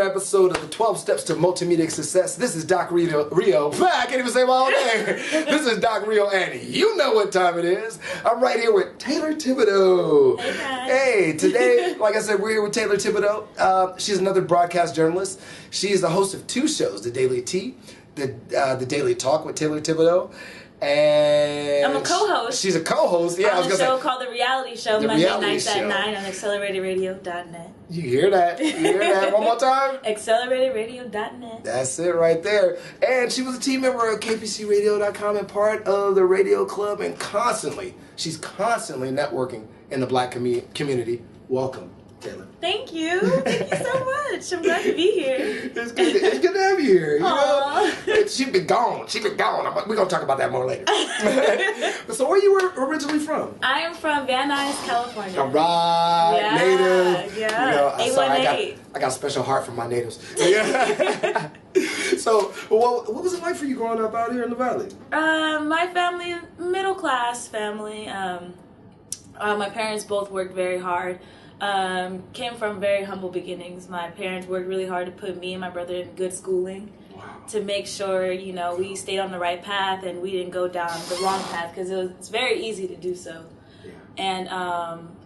episode of the 12 Steps to Multimedia Success. This is Doc Reo. I can't even say my own name. This is Doc Reo, and you know what time it is. I'm right here with Taylor Thibodaux. Hey, guys. Hey, today, like I said, we're here with Taylor Thibodaux. She's another broadcast journalist. She is the host of two shows, The Daily Tea, the Daily Talk with Taylor Thibodaux. And I'm a co-host. She's a co-host. Yeah, on a show called The Reality Show, Monday nights at 9 on acceleratedраdio.net. You hear that? You hear that? One more time? acceleratedраdio.net. That's it right there. And she was a team member of KPCRadio.com and part of the radio club, and she's constantly networking in the black community. Welcome, Taylor. Thank you. Thank you so much. I'm glad to be here. It's good to have you here. You know? She's been gone. We're going to talk about that more later. So where you were originally from? I am from Van Nuys, California. All right. Yeah, native. yeah. You know, 818. I got a special heart for my natives. So what was it like for you growing up out here in the Valley? My family, middle class family. My parents both worked very hard. Came from very humble beginnings. My parents worked really hard to put me and my brother in good schooling. Wow. To make sure, you know, we stayed on the right path and we didn't go down the wrong path, because it's very easy to do so. Yeah.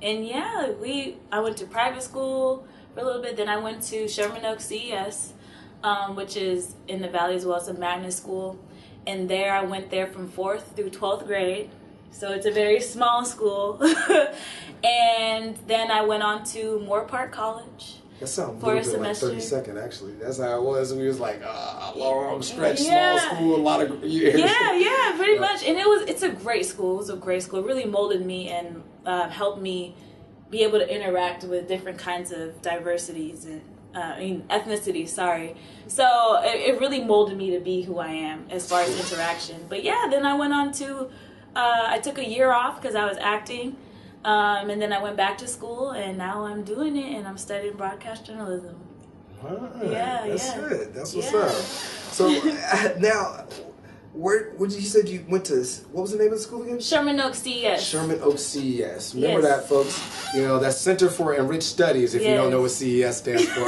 And yeah, I went to private school for a little bit. Then I went to Sherman Oaks CES, which is in the Valley as well. It's a magnet school, and I went there from 4th through 12th grade. So it's a very small school. And then I went on to Moore Park College. That sounds for a a semester. Like 32nd, actually. That's how it was. We was like, long stretch, small school, a lot of years. Yeah, pretty much. And it's a great school. It was a great school. It really molded me and helped me be able to interact with different kinds of diversities and ethnicities, sorry. So it really molded me to be who I am as far as interaction. But yeah, then I went on to, I took a year off because I was acting. And then I went back to school, and now I'm doing it, and I'm studying broadcast journalism. That's it. That's what's up. So now, you said you went to, what was the name of the school again? Sherman Oaks CES. Sherman Oaks CES. Remember that, folks? You know, that's Center for Enriched Studies, if you don't know what CES stands for.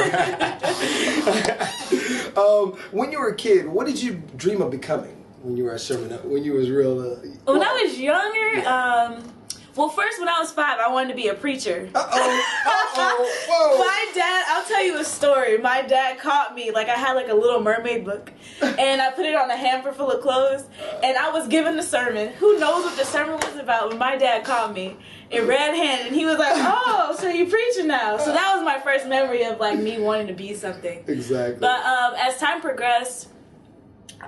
When you were a kid, what did you dream of becoming when you were at Sherman Oaks? When you was real? When I was younger, well, first, when I was 5, I wanted to be a preacher. Whoa. My dad, I'll tell you a story. My dad caught me, like I had like a Little Mermaid book, and I put it on a hamper full of clothes, and I was given the sermon. Who knows what the sermon was about when my dad caught me in red-handed, and he was like, oh, so you preaching now. So that was my first memory of like me wanting to be something. Exactly. But as time progressed,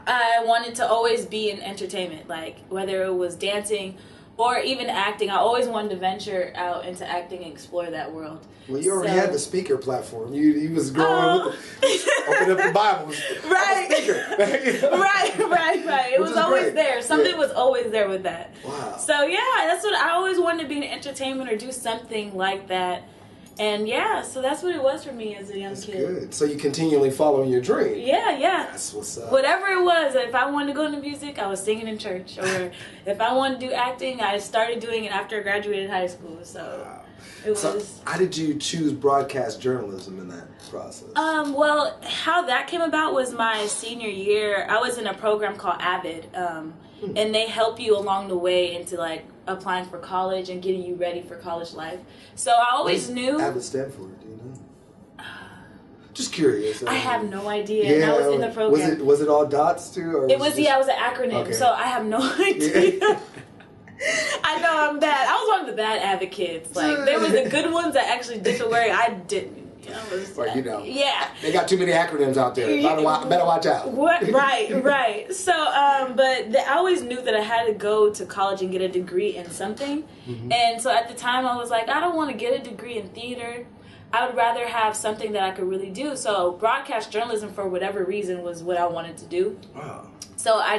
I wanted to always be in entertainment, like whether it was dancing or even acting. I always wanted to venture out into acting and explore that world. Well, you already had the speaker platform. You was growing with open up the Bible. Right. I'm a speaker. Right. It was always there. Something was always there with that. Wow. So yeah, that's what I always wanted to be in entertainment or do something like that. And yeah, so that's what it was for me as a young kid. Good. So you continually following your dream. Yeah. That's what's up. Whatever it was, if I wanted to go into music, I was singing in church. Or if I wanted to do acting, I started doing it after I graduated high school. So it was. So how did you choose broadcast journalism in that process? Well, how that came about was my senior year. I was in a program called Avid, and they help you along the way into like applying for college and getting you ready for college life. So I always knew. Avid stand for? Do you know? Just curious. I have no idea. And I was in the program. Was it all dots too? Or it was. It was an acronym. Okay. So I have no idea. Yeah. I know I'm bad. I was one of the bad Avid kids. Like there was the good ones that actually did the work. I didn't. Yeah. They got too many acronyms out there. Better watch out. Right. So, but I always knew that I had to go to college and get a degree in something. Mm-hmm. And so at the time I was like, I don't want to get a degree in theater. I would rather have something that I could really do. So broadcast journalism, for whatever reason, was what I wanted to do. Wow. So I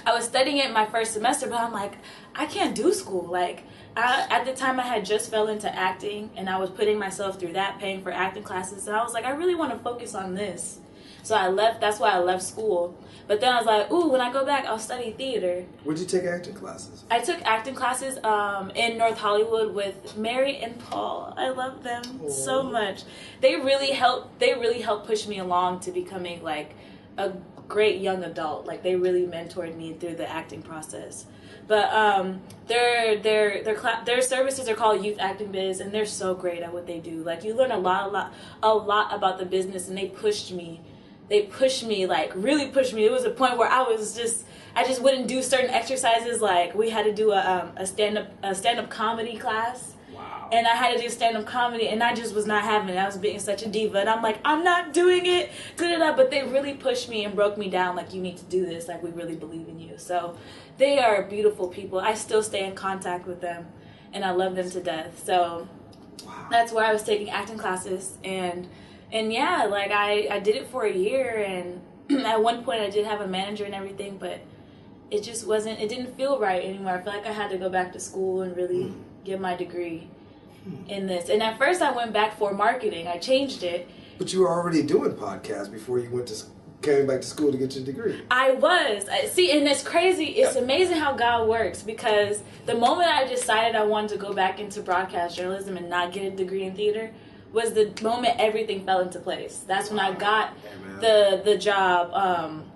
was studying it my first semester, but I'm like, I can't do school. Like, at the time I had just fell into acting, and I was putting myself through that, paying for acting classes, and I was like, I really want to focus on this. So I left. That's why I left school. But then I was like, ooh, when I go back, I'll study theater. Where'd you take acting classes? I took acting classes in North Hollywood with Mary and Paul. I love them so much. They really helped push me along to becoming like a great young adult. Like they really mentored me through the acting process. But their services are called Youth Acting Biz, and they're so great at what they do. Like you learn a lot about the business, and they pushed me, like really pushed me. It was a point where I just wouldn't do certain exercises. Like we had to do a stand-up comedy class. Wow. And I had to do stand-up comedy, and I just was not having it. I was being such a diva, and I'm like, I'm not doing it. But they really pushed me and broke me down. Like, you need to do this. Like, we really believe in you. So they are beautiful people. I still stay in contact with them, and I love them to death. So that's where I was taking acting classes, and yeah, like I did it for a year, and at one point I did have a manager and everything, but it just wasn't. It didn't feel right anymore. I feel like I had to go back to school and really get my degree in this. And at first I went back for marketing. I changed it. But you were already doing podcasts before you came back to school to get your degree. I was. See, and it's crazy. It's amazing how God works, because the moment I decided I wanted to go back into broadcast journalism and not get a degree in theater was the moment everything fell into place. That's when I got the job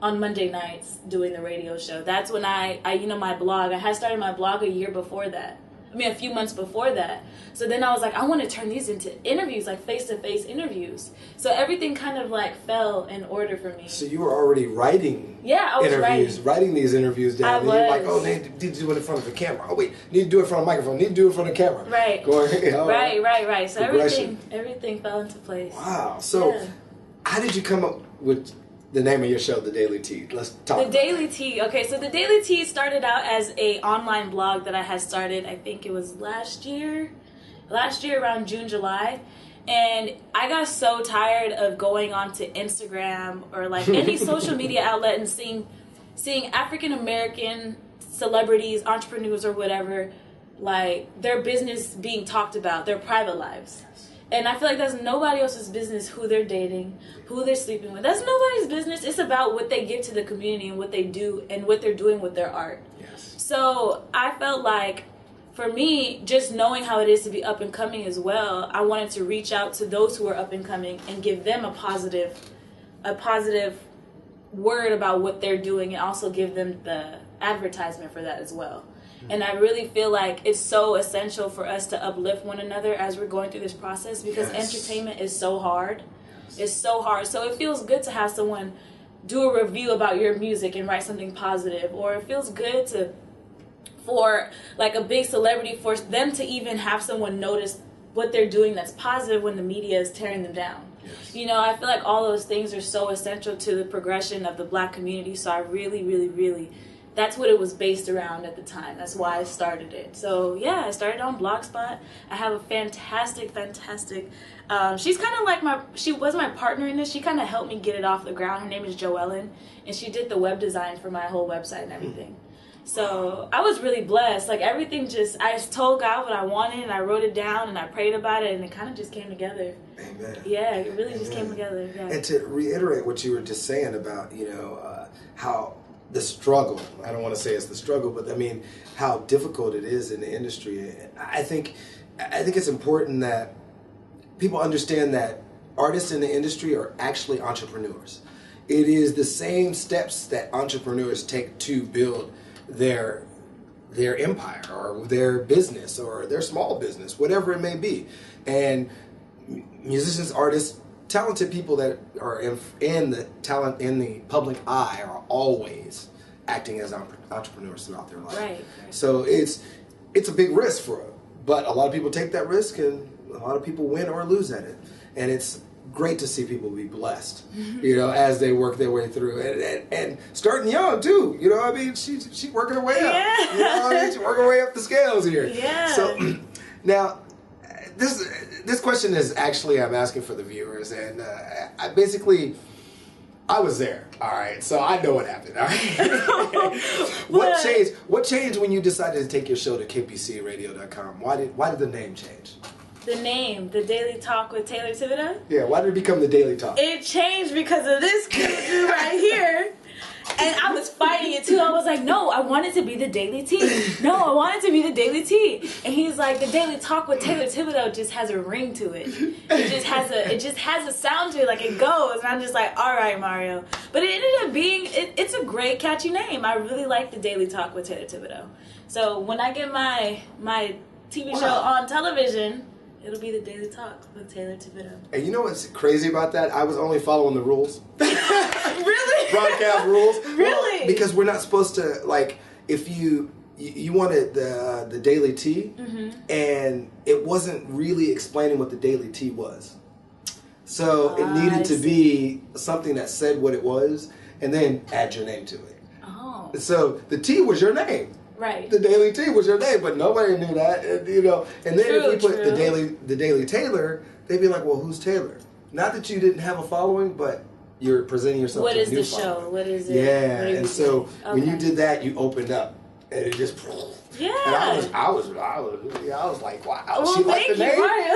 on Monday nights doing the radio show. That's when I my blog. I had started my blog a few months before that. So then I was like, I want to turn these into interviews, like face-to-face interviews. So everything kind of like fell in order for me. So you were already writing I was writing these interviews down. And you're like, oh, they need to do it in front of the camera. Oh, wait, need to do it in front of a microphone. Need to do it in front of the camera. Right. Right. So everything fell into place. Wow. So how did you come up with the name of your show, The Daily Tea? Let's talk about Daily Tea. Okay, so The Daily Tea started out as a online blog that I had started, I think it was last year around June, July. And I got so tired of going onto Instagram or like any social media outlet and seeing African American celebrities, entrepreneurs or whatever, like their business being talked about, their private lives. And I feel like that's nobody else's business who they're dating, who they're sleeping with. That's nobody's business. It's about what they give to the community and what they do and what they're doing with their art. Yes. So I felt like, for me, just knowing how it is to be up and coming as well, I wanted to reach out to those who are up and coming and give them a positive word about what they're doing, and also give them the advertisement for that as well. And I really feel like it's so essential for us to uplift one another as we're going through this process, because entertainment is so hard. It's so hard. So it feels good to have someone do a review about your music and write something positive, or it feels good for like a big celebrity, for them to even have someone notice what they're doing that's positive when the media is tearing them down. Yes. You know, I feel like all those things are so essential to the progression of the Black community. So I really, that's what it was based around at the time. That's why I started it. So yeah, I started on Blogspot. I have a fantastic, she's kind of like she was my partner in this. She kind of helped me get it off the ground. Her name is Joellen, and she did the web design for my whole website and everything. So I was really blessed. Like everything I just told God what I wanted, and I wrote it down, and I prayed about it, and it kind of just came together. Amen. Yeah, it really just came together. Yeah. And to reiterate what you were just saying about, how the struggle, I don't want to say it's the struggle, but I mean how difficult it is in the industry. I think it's important that people understand that artists in the industry are actually entrepreneurs. It is the same steps that entrepreneurs take to build their empire or their business or their small business, whatever it may be. And musicians, artists, talented people that are in the public eye are always acting as entrepreneurs throughout their life. Right. So it's a big risk but a lot of people take that risk, and a lot of people win or lose at it. And it's great to see people be blessed, as they work their way through, and starting young too. I mean, she's working her way up. Yeah. She's working her way up the scales here. Yeah. So now, this question is actually, I'm asking for the viewers, and I was there. All right, so I know what happened. All right. What changed when you decided to take your show to kpcradio.com? Why did the name change? The name, The Daily Talk with Taylor Thibodaux? Yeah, why did it become The Daily Talk? It changed because of this dude right here. And it too. I was like, no, I want it to be the Daily Tea. No, I want it to be the Daily Tea. And he's like, the Daily Talk with Taylor Thibodaux just has a ring to it. It just has a sound to it, like it goes. And I'm just like, all right, Mario. But it ended up being, it's a great catchy name. I really like the Daily Talk with Taylor Thibodaux. So when I get my TV show on television, it'll be the Daily Talk with Taylor Thibodaux. And you know what's crazy about that? I was only following the rules. Really? Broadcast rules. Really? Well, because we're not supposed to, like, if you wanted the Daily Tea, and it wasn't really explaining what the Daily Tea was. So it needed to be something that said what it was, and then add your name to it. Oh. So the T was your name. Right. The Daily Tea was your name, but nobody knew that, and, you know. And then if we put the Daily Taylor, they'd be like, "Well, who's Taylor?" Not that you didn't have a following, but you're presenting yourself. What to is a new the following. show? What is it? Yeah, and so when you Okay. did that, you opened up, and it just. Yeah. And I was like, wow. Well, she liked thank the you, name. Mario.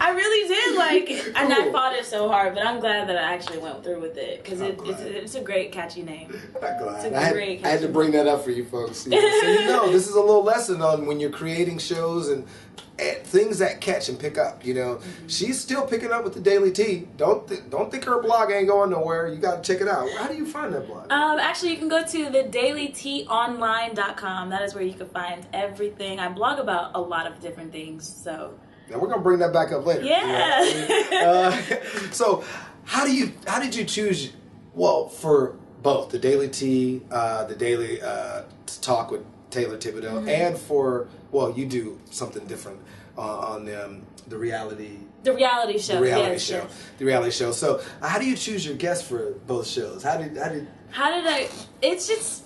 I really did like it, and I fought it so hard, but I'm glad that I actually went through with it because it's a great catchy name. I'm glad. It's a great I had to bring that up for you folks. You know? So you know, this is a little lesson on when you're creating shows and things that catch and pick up. You know, she's still picking up with the Daily Tea. Don't think her blog ain't going nowhere. You got to check it out. How do you find that blog? Actually, you can go to thedailyteaonline.com. That is where you can find everything. I blog about a lot of different things. So. Now we're gonna bring that back up later. Yeah. You know? So, how did you choose? Well, for both the Daily Tea, the Daily Talk with Taylor Thibodaux, and for you do something different on the reality. The reality show. The reality yes, show. Yes. The reality show. So, how do you choose your guests for both shows? How did I? It's just.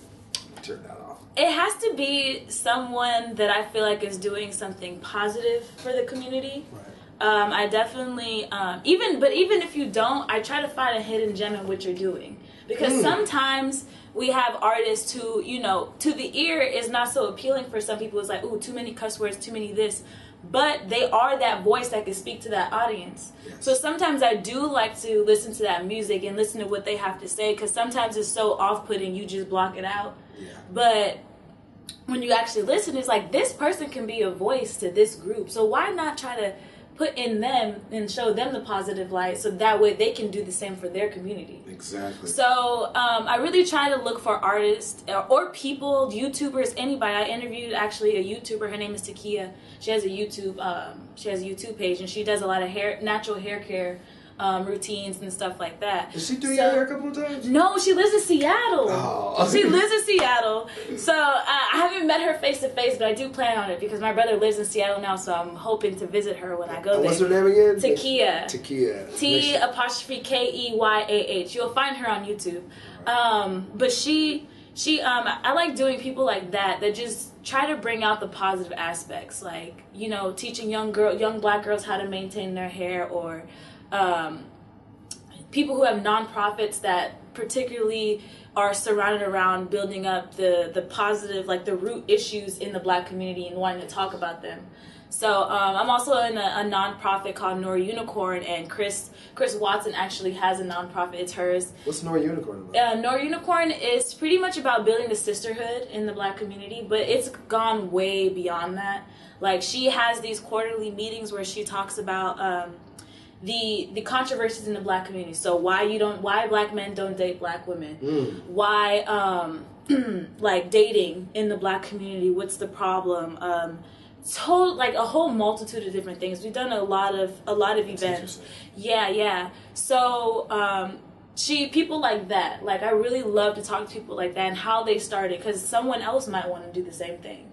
Turn that off. It has to be someone that I feel like is doing something positive for the community. Right. I definitely even if you don't, I try to find a hidden gem in what you're doing, because sometimes we have artists who, you know, to the ear is not so appealing for some people. It's like, ooh, too many cuss words, too many this. But they are that voice that can speak to that audience. Yes. So sometimes I do like to listen to that music and listen to what they have to say, because sometimes it's so off-putting you just block it out. Yeah. But when you actually listen, it's like, this person can be a voice to this group. So why not try to put in them and show them the positive light, so that way they can do the same for their community. Exactly. So I really try to look for artists or people, YouTubers, anybody. I interviewed actually a YouTuber. Her name is Takia. She has a YouTube page, and she does a lot of natural hair care routines and stuff like that. Did she do your hair a couple of times? No, she lives in Seattle. Oh. She lives in Seattle. So I haven't met her face to face, but I do plan on it, because my brother lives in Seattle now, so I'm hoping to visit her when I go there. What's her name again? Takia. Takia. T'_KEYAH. You'll find her on YouTube. But she I like doing people like that just try to bring out the positive aspects, like, you know, teaching young black girls how to maintain their hair, or people who have nonprofits that particularly are surrounded around building up the positive, like the root issues in the black community and wanting to talk about them. So I'm also in a nonprofit called Nor Unicorn, and Chris Watson actually has a nonprofit. It's hers. What's Nor Unicorn about? Nor Unicorn is pretty much about building the sisterhood in the black community, but it's gone way beyond that. Like, she has these quarterly meetings where she talks about the controversies in the black community. So why black men don't date black women? Why like dating in the black community? What's the problem? Like a whole multitude of different things. We've done a lot of events. Yeah. So people like that. Like, I really love to talk to people like that and how they started, because someone else might want to do the same thing.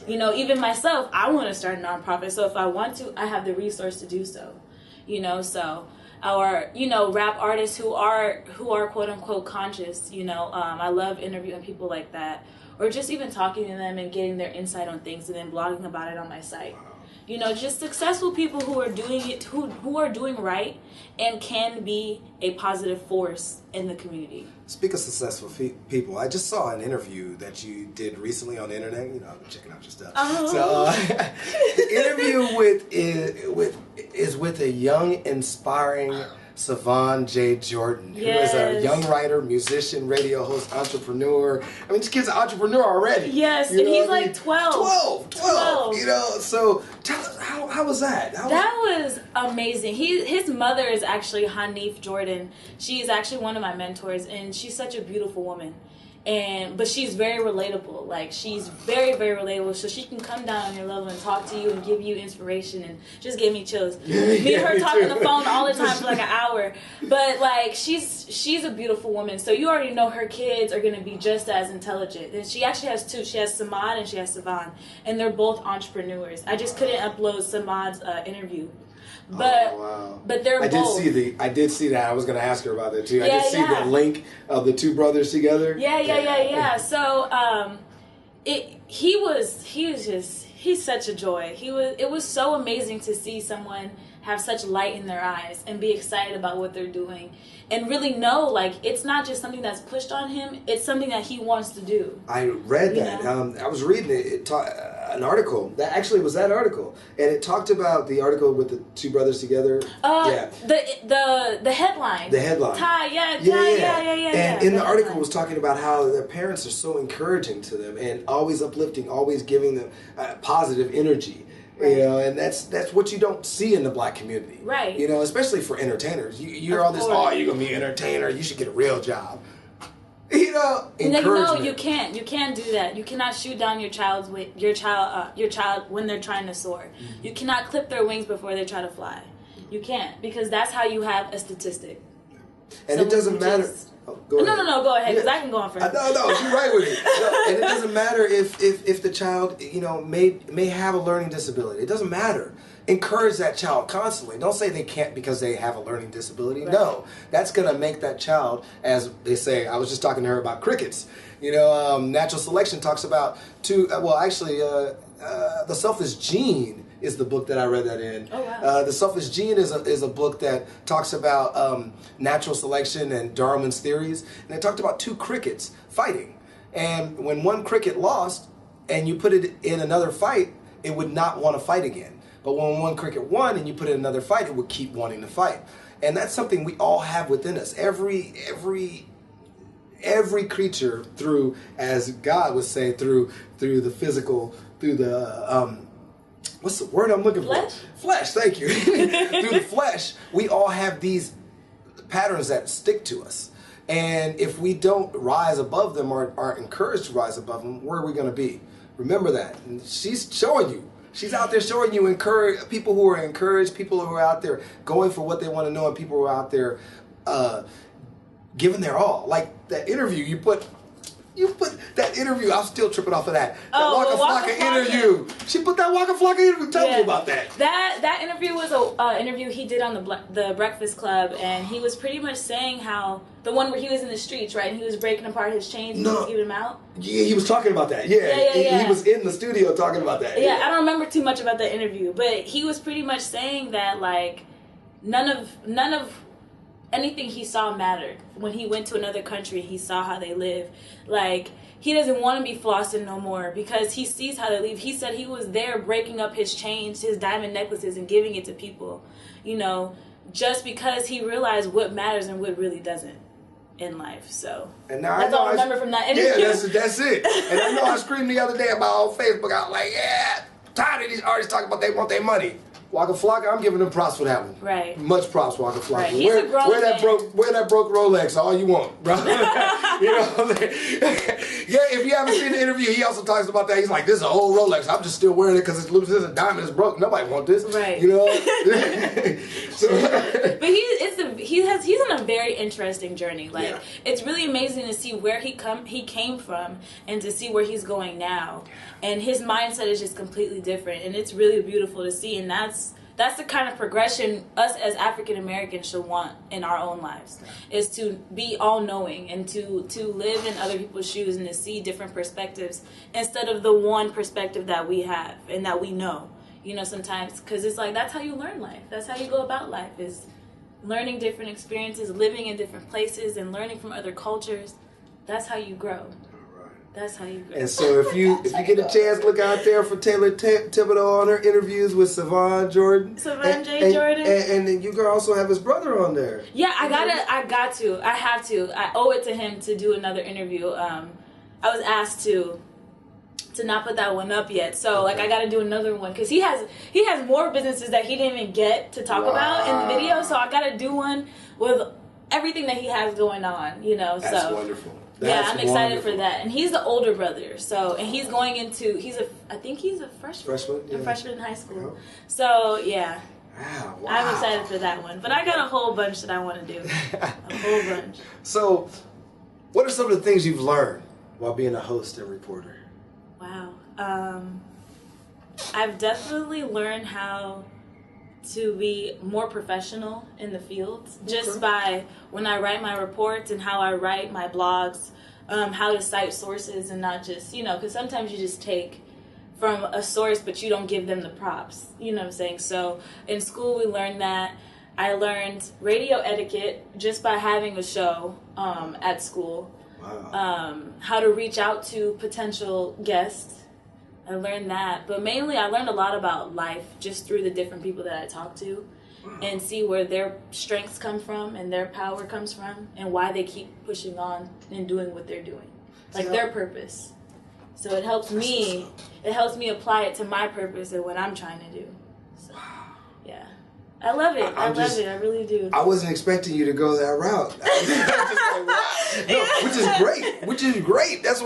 You know, even myself, I want to start a nonprofit. So if I want to, I have the resource to do so. You know, so our, you know, rap artists who are quote unquote conscious, you know, I love interviewing people like that, or just even talking to them and getting their insight on things and then blogging about it on my site. You know, just successful people who are doing it, who are doing right and can be a positive force in the community. Speak of successful people, I just saw an interview that you did recently on the internet. You know, I've been checking out your stuff. So the interview is with a young, inspiring Savon J. Jordan, who is a young writer, musician, radio host, entrepreneur. I mean, this kid's an entrepreneur already. Yes, and he's like 12. 12. You know, so tell us, how was that? That was amazing. His mother is actually Hanif Jordan. She is actually one of my mentors, and she's such a beautiful woman. But she's very relatable. Like, she's very, very relatable. So she can come down on your level and talk to you and give you inspiration, and just gave me chills. Me and her talk on the phone all the time for like an hour. But like, she's a beautiful woman. So you already know her kids are going to be just as intelligent. And she actually has two. She has Samad and she has Savon, and they're both entrepreneurs. I just couldn't upload Samad's interview. But they're both. I did see that. I was going to ask her about that too. I did see the link of the two brothers together. Yeah. So he's such a joy. It was so amazing to see someone have such light in their eyes and be excited about what they're doing, and really know, like, it's not just something that's pushed on him, it's something that he wants to do. I read that. I was reading an article that actually was that article, and it talked about the article with the two brothers together. The headline. The headline. Ty, yeah. And in the article was talking about how their parents are so encouraging to them and always uplifting, always giving them positive energy. Right. You know, and that's what you don't see in the black community. Right. You know, especially for entertainers. You hear all this, oh, you're gonna be an entertainer, you should get a real job. You know, encouragement. No, you can't. You can't do that. You cannot shoot down your child when they're trying to soar. Mm-hmm. You cannot clip their wings before they try to fly. You can't, because that's how you have a statistic. And it doesn't matter. No, go ahead, because I can go on forever. No, you're right with it. And it doesn't matter if the child, you know, may have a learning disability. It doesn't matter. Encourage that child constantly. Don't say they can't because they have a learning disability. Right. No, that's going to make that child, as they say, I was just talking to her about crickets. You know, natural selection talks about The Selfish Gene is the book that I read that in. Oh, wow. The Selfish Gene is a book that talks about natural selection and Darwin's theories. And it talked about two crickets fighting. And when one cricket lost and you put it in another fight, it would not want to fight again. But when one cricket won and you put it in another fight, it would keep wanting to fight. And that's something we all have within us. Every creature, through, as God would say, through the physical, through the what's the word I'm looking for? Flesh, thank you. Through the flesh, we all have these patterns that stick to us. And if we don't rise above them or aren't encouraged to rise above them, where are we going to be? Remember that. And she's showing you. She's out there showing you people who are encouraged, people who are out there going for what they want to know, and people who are out there giving their all. Like that interview you put that interview, I'm still tripping off of that. That Waka Flocka interview. She put that Waka Flocka interview. Tell me about that. That interview was an interview he did on the Breakfast Club, and he was pretty much saying how the one where he was in the streets, right, and he was breaking apart his chains and he was giving them out. Yeah, he was talking about that. He was in the studio talking about that. Yeah, I don't remember too much about that interview, but he was pretty much saying that, like, none of anything he saw mattered. When he went to another country, he saw how they live. Like, he doesn't want to be flossing no more because he sees how they live. He said he was there breaking up his chains, his diamond necklaces, and giving it to people, you know, just because he realized what matters and what really doesn't in life. So and now that's all I remember from that interview. Yeah, that's it. And I know I screamed the other day about on Facebook. I was like, yeah, tired of these artists talking about they want their money. Waka Flocka, I'm giving them props for that one. Right. Much props, Waka Flocka. Right. He's a grown wear that broke Rolex, all you want, bro. You know what I'm saying? Yeah, if you haven't seen the interview, he also talks about that. He's like, this is an old Rolex. I'm just still wearing it because it's a diamond is broke. Nobody want this. Right. You know? But he's on a very interesting journey. Like, it's really amazing to see where he came from and to see where he's going now. And his mindset is just completely different, and it's really beautiful to see. And that's the kind of progression us as African Americans should want in our own lives, is to be all-knowing and to live in other people's shoes and to see different perspectives instead of the one perspective that we have and that we know. You know, sometimes, because it's like, that's how you learn life. That's how you go about life, is learning different experiences, living in different places, and learning from other cultures. That's how you grow. That's how you grow. And so if you get a chance, look out there for Taylor Thibodaux on her interviews with Savon Jordan. Savon J. Jordan. And then you can also have his brother on there. Yeah, I have to. I owe it to him to do another interview. I was asked to not put that one up yet. So like I got to do another one because he has more businesses that he didn't even get to talk about in the video. So I got to do one with everything that he has going on, That's wonderful. I'm excited for that. And he's the older brother. So, and he's going into, I think he's a freshman. Yeah. A freshman in high school. So, yeah. Wow. I'm excited for that one. But I got a whole bunch that I want to do. A whole bunch. So, what are some of the things you've learned while being a host and reporter? Wow. I've definitely learned how to be more professional in the field just by when I write my reports and how I write my blogs, how to cite sources and not just, because sometimes you just take from a source but you don't give them the props, you know what I'm saying? So in school we learned that. I learned radio etiquette just by having a show at school. Wow. How to reach out to potential guests. I learned that, but mainly I learned a lot about life just through the different people that I talk to and see where their strengths come from and their power comes from and why they keep pushing on and doing what they're doing, like their purpose. So it helps me apply it to my purpose and what I'm trying to do. So, yeah. I love it. I love it. I really do. I wasn't expecting you to go that route. I was just like, wow. No, which is great. That's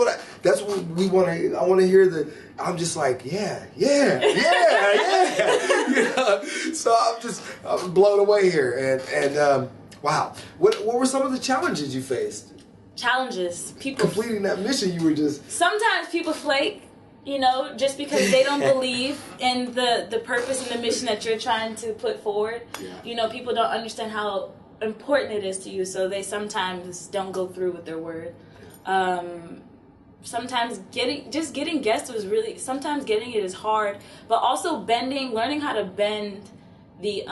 what we want to. I want to hear I'm just like, yeah. So I'm blown away here, and wow. What were some of the challenges you faced? Challenges. People completing that mission. You were just. Sometimes people flake. Just because they don't believe in the purpose and the mission that you're trying to put forward. Yeah. People don't understand how important it is to you, so they sometimes don't go through with their word. Sometimes getting guests sometimes getting it is hard, but also learning how to bend the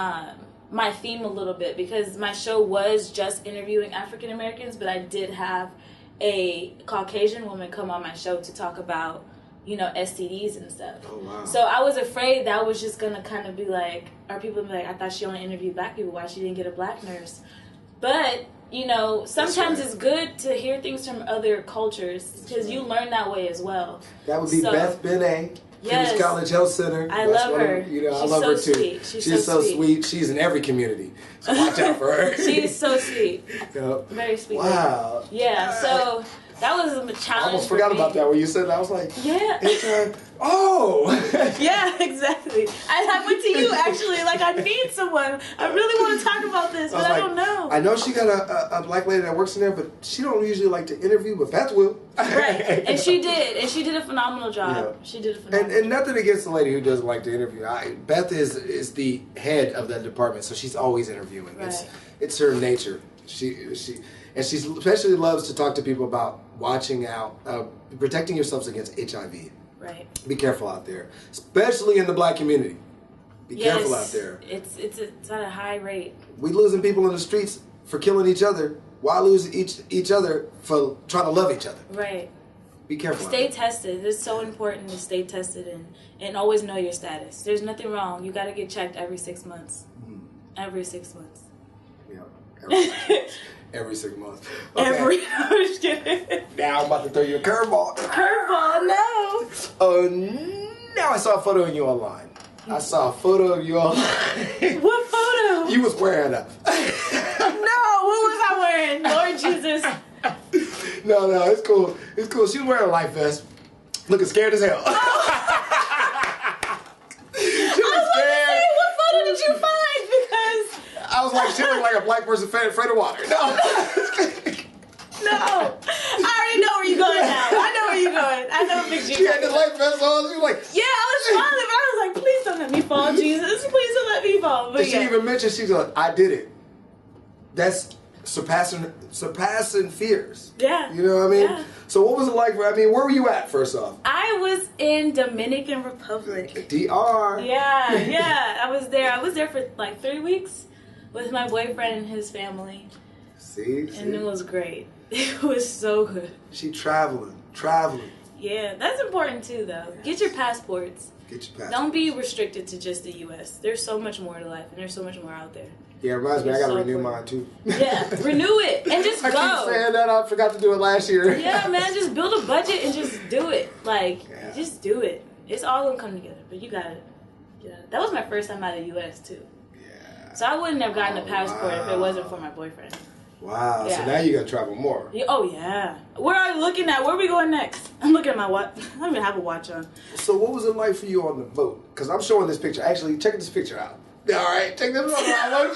my theme a little bit, because my show was just interviewing African Americans, but I did have a Caucasian woman come on my show to talk about STDs and stuff. Oh, wow. So I was afraid that was just gonna kind of be like, or people be like, I thought she only interviewed black people, why she didn't get a black nurse? But sometimes it's good to hear things from other cultures because you learn that way as well. That would be Beth Benet, King's College Health Center. I love her. I love her too. Sweet. She's so sweet. She's in every community, so watch out for her. She is so sweet. Yep. Very sweet. Wow. Yeah. So. That was a challenge. I almost forgot about that when you said that. I was like, yeah. Yeah, exactly. I went to you actually. Like, I need someone. I really want to talk about this, but I don't know. I know she got a black lady that works in there, but she don't usually like to interview. But Beth will. Right, and she did, a phenomenal job. Yeah. She did a phenomenal job. And nothing against the lady who doesn't like to interview. Beth is the head of that department, so she's always interviewing. Right. It's her nature. She especially loves to talk to people about watching out, protecting yourselves against HIV. Right. Be careful out there, especially in the black community. Be careful out there. It's at a high rate. We losing people in the streets for killing each other. Why lose each other for trying to love each other? Right. Be careful. Stay tested. It's so important to stay tested and always know your status. There's nothing wrong. You got to get checked every 6 months. Every 6 months. Yeah. Every 6 months. Every 6 months. Okay. I'm just kidding. Now I'm about to throw you a curveball. Curveball, no. Oh, now I saw a photo of you online. I saw a photo of you online. What photo? You was wearing a... No, what was I wearing? Lord Jesus. No, it's cool. It's cool. She was wearing a life vest. Looking scared as hell. She was scared. What photo did you find? Because... I was like, she looked like a black person afraid of water. No. No. I already know where you're going now. I know where you're going. I know what picture She had this life vest on. She was like... Yeah, I was smiling, but I was like, please don't let me fall, Jesus. Please don't let me fall. But she even mentioned, she's like, I did it. That's surpassing fears. Yeah. You know what I mean? Yeah. So what was it like? Where were you at, first off? I was in Dominican Republic. DR. Yeah. I was there for like 3 weeks with my boyfriend and his family. See? And it was great. It was so good. She traveling. Yeah, that's important too, though. Yes. Get your passports. Don't be restricted to just the U.S. There's so much more to life, and there's so much more out there. Yeah, it reminds me, I got to renew mine too. Yeah, renew it and just go. I keep saying that. I forgot to do it last year. Yeah, man, just build a budget and just do it. Like, just do it. It's all gonna come together, but you got it. Yeah, that was my first time out of the U.S. too. Yeah. So I wouldn't have gotten a passport if it wasn't for my boyfriend. Wow. Yeah. So now you gotta travel more. Yeah, oh yeah. Where are you looking at? Where are we going next? I'm looking at my watch. I don't even have a watch on. So what was it like for you on the boat? Because I'm showing this picture. Actually, check this picture out. All right, check this one out.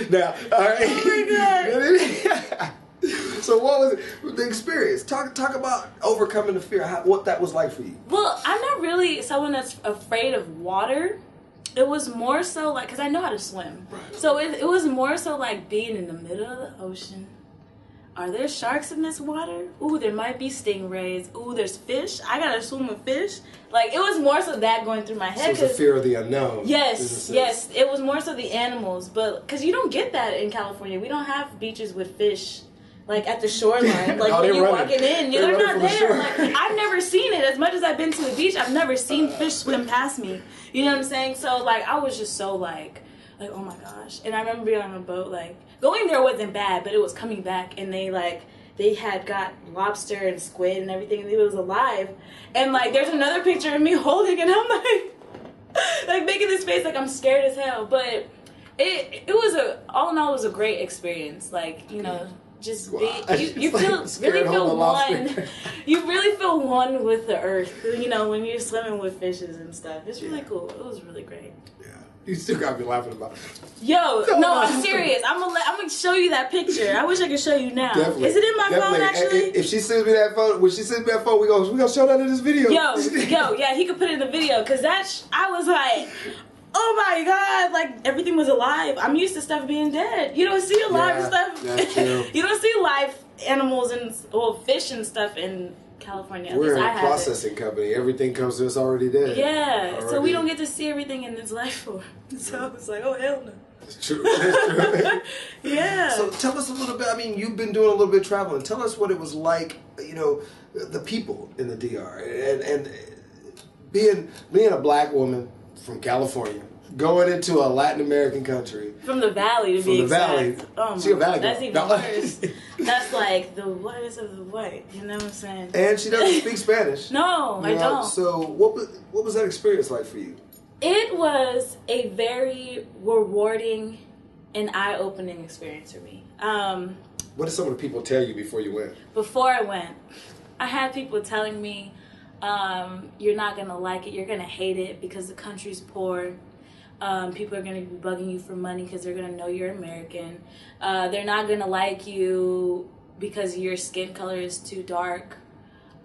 Now, all right. Oh my God. So what was the experience? Talk about overcoming the fear. What that was like for you? Well, I'm not really someone that's afraid of water. It was more so like, because I know how to swim. Right. So it was more so like being in the middle of the ocean. Are there sharks in this water? Ooh, there might be stingrays. Ooh, there's fish. I gotta swim with fish. Like, it was more so that going through my head. So it's the fear of the unknown. Yes. It was more so the animals. But, because you don't get that in California. We don't have beaches with fish. Like, at the shoreline, like when you're walking in, they're not there. Like, I've never seen it. As much as I've been to the beach, I've never seen fish swim past me. You know what I'm saying? So, like, I was just so, like, oh my gosh. And I remember being on a boat, like, going there wasn't bad, but it was coming back, and they had got lobster and squid and everything, and it was alive. And, like, there's another picture of me holding it, and I'm, like making this face like I'm scared as hell. But it was all in all, it was a great experience. Like, you know, just be, you really feel one. You really feel one with the earth. You know, when you're swimming with fishes and stuff. It's really cool. It was really great. Yeah, you still got me laughing about it. Yo, no, I'm serious. I'm gonna show you that picture. I wish I could show you now. Definitely. Is it in my phone actually? If she sends me that phone, when she sends me that phone, we gonna show that in this video. Yo, yeah, he could put it in the video, cause I was like, oh my God, like everything was alive. I'm used to stuff being dead. You don't see alive stuff. That's true. You don't see live animals and fish and stuff in California. We're in a processing company. Everything comes to us already dead. Yeah, so we don't get to see everything in this life form. So it's like, oh hell no. It's true. It's true. Yeah. So tell us a little bit. I mean, you've been doing a little bit of traveling. Tell us what it was like. You know, the people in the DR and being a black woman from California, going into a Latin American country. From the Valley, to be exact. Valley. Oh my God, that's even worse. That's like the whitest of the white, you know what I'm saying? And she doesn't speak Spanish. No, I don't. So what was that experience like for you? It was a very rewarding and eye-opening experience for me. What did some of the people tell you before you went? Before I went, I had people telling me, you're not going to like it, you're going to hate it because the country's poor. People are going to be bugging you for money because they're going to know you're American. They're not going to like you because your skin color is too dark.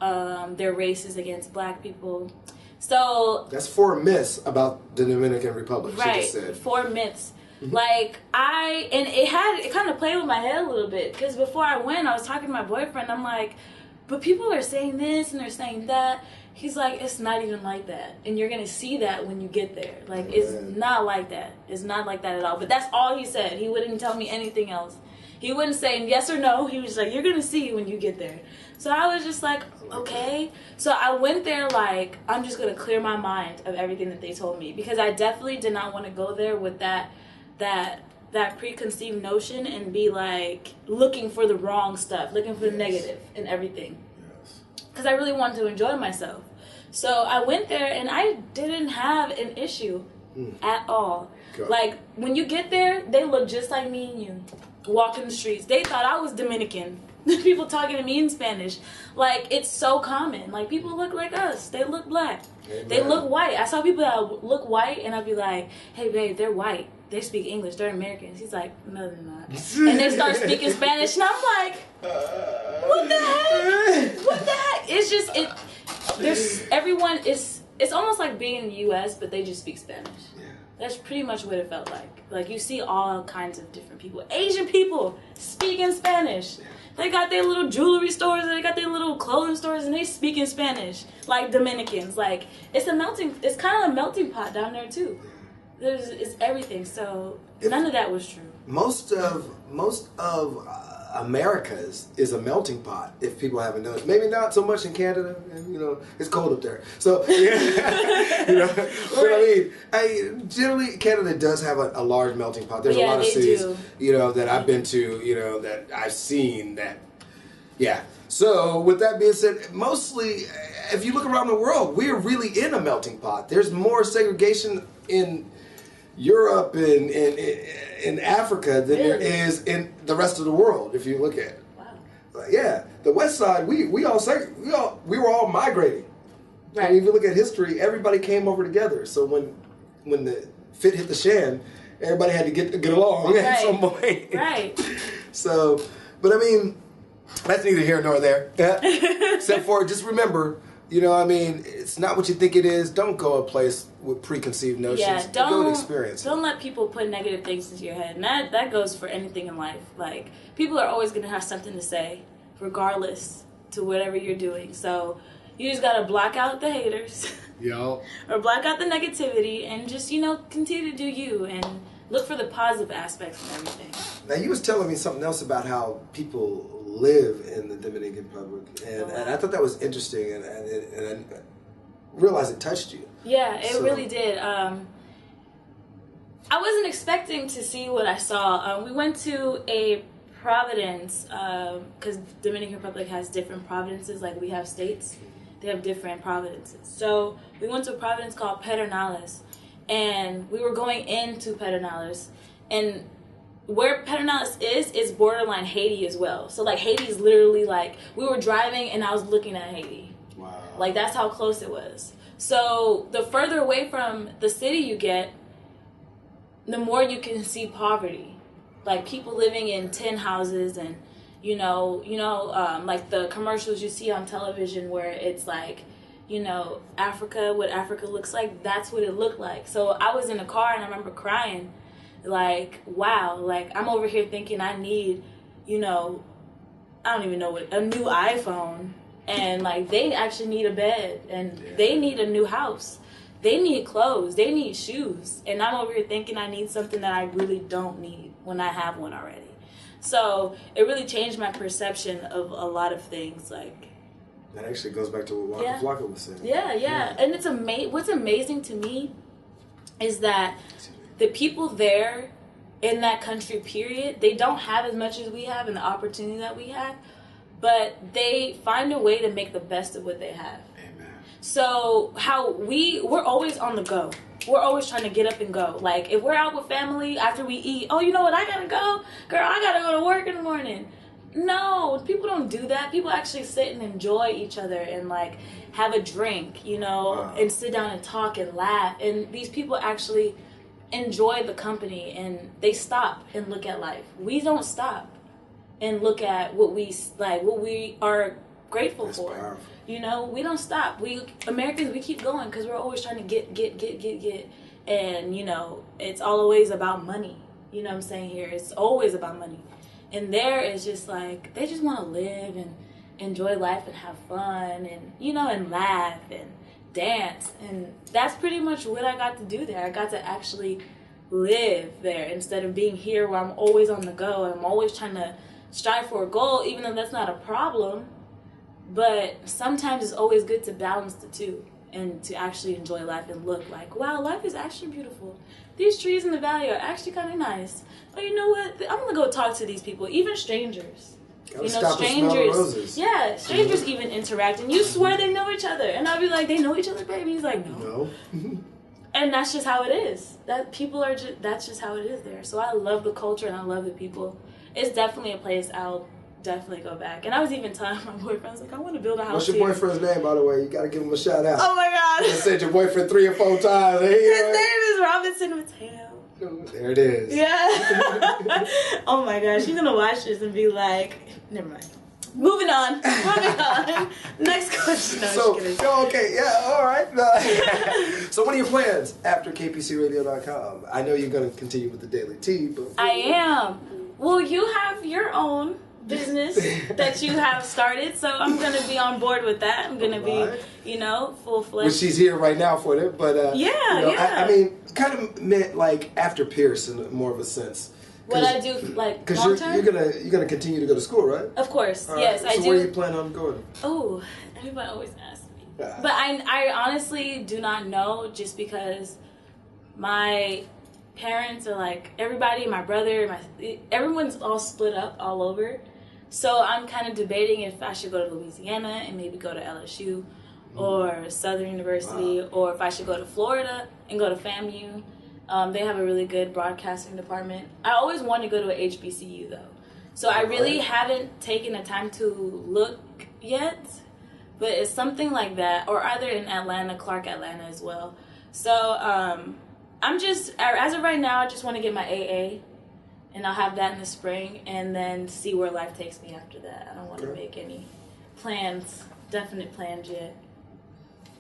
They're racist against black people. So that's 4 myths about the Dominican Republic. Right, she just said. 4 myths. Like it kind of played with my head a little bit, because before I went, I was talking to my boyfriend. I'm like, but people are saying this and they're saying that. He's like, it's not even like that, and you're gonna see that when you get there. Like, it's not like that. It's not like that at all. But that's all he said. He wouldn't tell me anything else. He wouldn't say yes or no. He was like, you're gonna see when you get there. So I was just like, okay. So I went there like, I'm just gonna clear my mind of everything that they told me, because I definitely did not want to go there with that preconceived notion and be like looking for the wrong stuff, looking for the negative and everything. Because I really wanted to enjoy myself. So I went there and I didn't have an issue at all. God. Like, when you get there, they look just like me and you. Walking the streets. They thought I was Dominican. People talking to me in Spanish. Like, it's so common. Like, people look like us. They look black. Amen. They look white. I saw people that look white and I'd be like, hey babe, they're white. They speak English. They're Americans. He's like, no, they're not. And they start speaking Spanish, and I'm like, what the heck? What the heck? It's just, it's almost like being in the U.S., but they just speak Spanish. Yeah. That's pretty much what it felt like. Like, you see all kinds of different people. Asian people speaking Spanish. Yeah. They got their little jewelry stores, they got their little clothing stores, and they speak in Spanish. Like Dominicans. Like, it's kind of a melting pot down there, too. It's everything. So none of that was true. Most of America's is a melting pot, if people haven't noticed. Maybe not so much in Canada, and it's cold up there. So, yeah. But generally Canada does have a large melting pot. There's a lot of cities, that I've been to, that I've seen that, yeah. So, with that being said, mostly, if you look around the world, we're really in a melting pot. There's more segregation in Europe and in Africa than there is in the rest of the world. If you look at it, yeah, the West Side, we were all migrating. Right. And if you look at history, everybody came over together. So when the fit hit the shan, everybody had to get along at some point. Right. So, but I mean, that's neither here nor there. Except for just remember. It's not what you think it is. Don't go a place with preconceived notions. Yeah, go experience. Don't let people put negative things into your head. And that goes for anything in life. Like, people are always going to have something to say, regardless to whatever you're doing. So you just got to block out the haters. Yo. Or block out the negativity and just, continue to do you and look for the positive aspects and everything. Now, you was telling me something else about how people live in the Dominican Republic, and I thought that was interesting, and I realized it touched you. Yeah, it really did. I wasn't expecting to see what I saw. We went to a Providence, because Dominican Republic has different provinces, like we have states. They have different provinces. So we went to a province called Pedernales, and we were going into Pedernales, and where Pedernales is borderline Haiti as well. So, like, Haiti is literally, like, we were driving and I was looking at Haiti. Wow. Like, that's how close it was. So, the further away from the city you get, the more you can see poverty. Like, people living in tin houses and, like the commercials you see on television where it's like, Africa, what Africa looks like, that's what it looked like. So, I was in a car and I remember crying. Like, wow, like, I'm over here thinking I need, I don't even know a new iPhone. And, like, they actually need a bed. And they need a new house. They need clothes. They need shoes. And I'm over here thinking I need something that I really don't need when I have one already. So, it really changed my perception of a lot of things, like. That actually goes back to what Waka Flocka was saying. Yeah. And it's what's amazing to me is that the people there in that country, period, they don't have as much as we have and the opportunity that we have, but they find a way to make the best of what they have. Amen. So we're always on the go. We're always trying to get up and go. Like, if we're out with family after we eat, oh, you know what, I gotta go? Girl, I gotta go to work in the morning. No, people don't do that. People actually sit and enjoy each other and, like, have a drink, and sit down and talk and laugh. And these people actually enjoy the company and they stop and look at life. We don't stop and look at what we are grateful for. Powerful. We don't stop. Americans, we keep going because we're always trying to get. And, it's always about money. You know what I'm saying here? It's always about money. And there is just like, they just want to live and enjoy life and have fun and, and laugh and dance. And that's pretty much what I got to do there. I got to actually live there instead of being here where I'm always on the go and I'm always trying to strive for a goal, even though that's not a problem. But sometimes it's always good to balance the two and to actually enjoy life and look like, wow, life is actually beautiful. These trees in the valley are actually kind of nice. Oh, you know what? I'm going to go talk to these people, even strangers. Strangers. Yeah, strangers even interact, and you swear they know each other. And I'll be like, they know each other, baby? He's like, no. And that's just how it is. That's just how it is there. So I love the culture and I love the people. It's definitely a place I'll definitely go back. And I was even telling my boyfriend, I was like, I want to build a house. What's your boyfriend's name, by the way? You got to give him a shout out. Oh my God. You said your boyfriend 3 or 4 times. His name is Robinson Mateo. There it is. Yeah. Oh my gosh, you're gonna watch this and be like, never mind. Moving on. Next question. No, okay, yeah, all right. So what are your plans after kpcradio.com? I know you're going to continue with the Daily Tea, but... I am. Well, you have your own business that you have started, so I'm going to be on board with that. I'm going to be, full-fledged. Well, she's here right now for it, but... yeah. I mean, kind of meant like after Pierce in more of a sense. What I do, like, long term? Because you're gonna continue to go to school, right? Of course, right. yes, I do. So where do you plan on going? Oh, everybody always asks me. But I honestly do not know, just because my parents are like, everybody, my brother, everyone's all split up all over. So I'm kind of debating if I should go to Louisiana and maybe go to LSU or Southern University, or if I should go to Florida and go to FAMU. They have a really good broadcasting department. I always want to go to a HBCU though. So I really haven't taken the time to look yet, but it's something like that, or either in Atlanta, Clark Atlanta as well. So I'm just, as of right now, I just want to get my AA, and I'll have that in the spring, and then see where life takes me after that. I don't want to make any definite plans yet.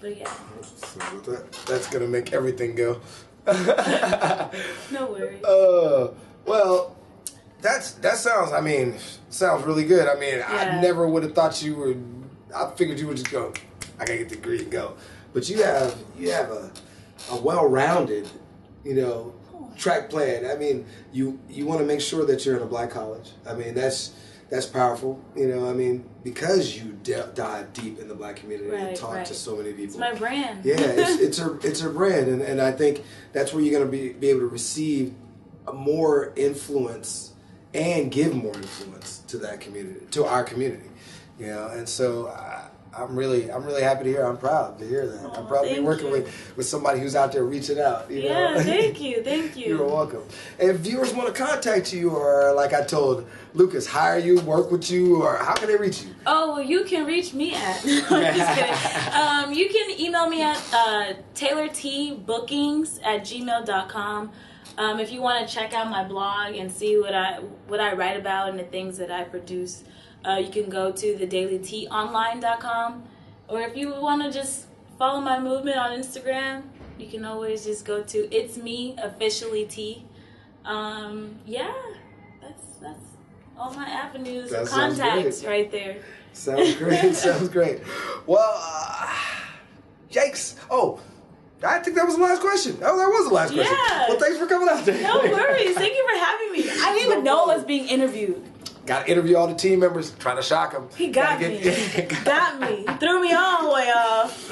But yeah. So that's going to make everything go. No worries. Well, that sounds really good. I mean, I never would have thought you were. I figured you would just go, I gotta get the degree and go. But you have a well-rounded, track plan. I mean, you want to make sure that you're in a black college. I mean, that's powerful. Because you dive deep in the black community and talk to so many people. It's my brand. Yeah, it's her brand, and I think that's where you're going to be able to receive more influence and give more influence to that community, to our community. And so I'm really happy to hear. I'm proud to hear that. I'm proud to be working with somebody who's out there reaching out. Yeah, thank you. You're welcome. And if viewers want to contact you, or like I told Lucas, hire you, work with you, or how can they reach you? Oh, well, you can reach me at. I'm just kidding. You can email me at taylortbookings@gmail.com. If you want to check out my blog and see what I write about and the things that I produce. You can go to thedailytonline.com, or if you want to just follow my movement on Instagram, you can always just go to It's Me Officially T. That's all my avenues of contacts right there. Sounds great. Well, yikes! Oh, I think that was the last question. Oh, that was the last question. Yeah. Well, thanks for coming out there. No worries. Thank you for having me. I didn't even know I was being interviewed. Got to interview all the team members, trying to shock them. He got me. Got me. Threw me all the way off.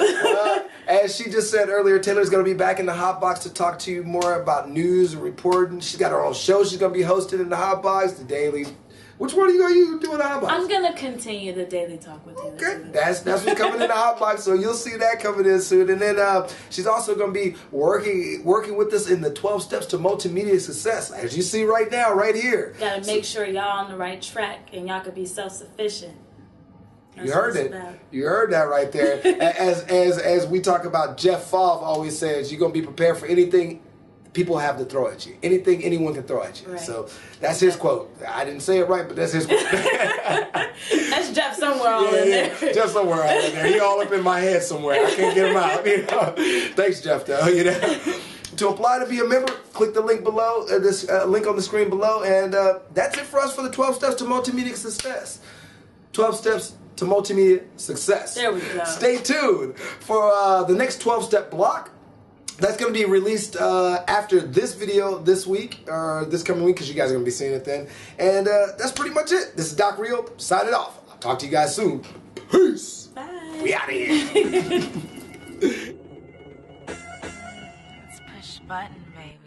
As she just said earlier, Taylor's going to be back in the Hot Box to talk to you more about news and reporting. She's got her own show she's going to be hosting in the Hot Box, The Daily. Which one are you going to do in the Hot Box? I'm going to continue the Daily Talk with Taylor. Okay, that's what's coming in the Hot Box, so you'll see that coming in soon. And then she's also going to be working with us in the 12 Steps to Multimedia Success, as you see right now, right here. Got to make sure y'all on the right track and y'all could be self-sufficient. You heard it. You heard that right there. as we talk about, Jeff Favre always says, you're going to be prepared for anything people have to throw at you. Anything anyone can throw at you. Right. So that's his quote. I didn't say it right, but that's his quote. That's Jeff somewhere all in there. Jeff somewhere all in there. He all up in my head somewhere. I can't get him out. Thanks, Jeff, though. To apply to be a member, click the link below, this link on the screen below, and that's it for us for the 12 Steps to Multimedia Success. 12 Steps to Multimedia Success. There we go. Stay tuned for the next 12-step block. That's going to be released after this video this week, or this coming week, because you guys are going to be seeing it then. And that's pretty much it. This is Doc Reo, signing off. I'll talk to you guys soon. Peace. Bye. We out of here. Let's push button, baby.